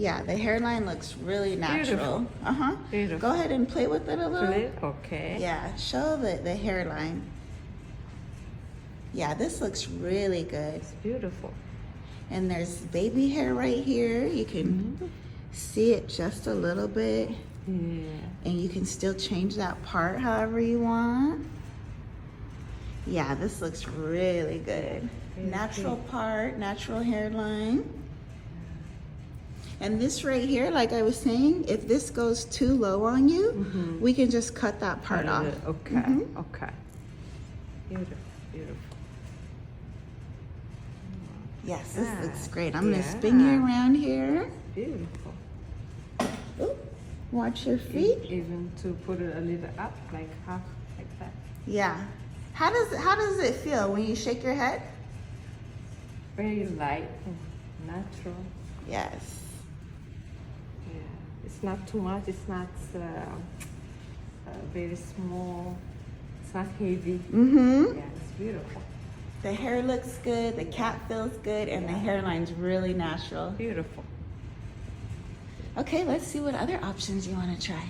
Yeah, the hairline looks really natural. Beautiful. Beautiful. Go ahead and play with it a little. Play? Okay. Yeah, show the hairline. Yeah, this looks really good. It's beautiful. And there's baby hair right here. You can see it just a little bit. Yeah. And you can still change that part however you want. Yeah, this looks really good. Natural part, natural hairline. And this right here, like I was saying, if this goes too low on you, we can just cut that part off. Okay, okay. Beautiful, beautiful. Yes, this looks great. I'm gonna spin you around here. Beautiful. Ooh, watch your feet. Even to put it a little up, like half, like that. Yeah. How does it feel when you shake your head? Very light and natural. Yes. Yeah, it's not too much. It's not very small. It's not heavy. Yeah, it's beautiful. The hair looks good. The cap feels good, and the hairline's really natural. Beautiful. Okay, let's see what other options you want to try.